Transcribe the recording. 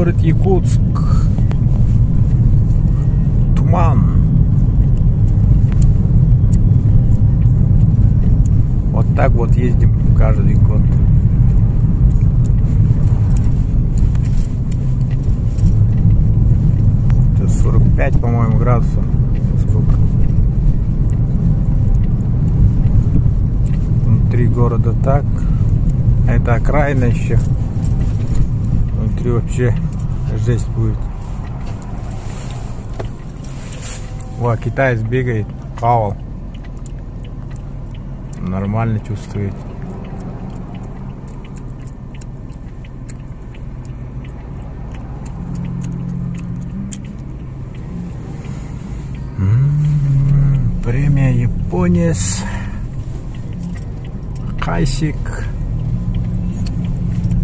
Город Якутск. Туман. Вот так вот ездим каждый год. Это 45, по-моему, градусов. Сколько? Внутри города так. Это окраина еще. Внутри вообще жесть будет. О, китаец бегает. Павел. Нормально чувствует. Премия Японец. Хайсик.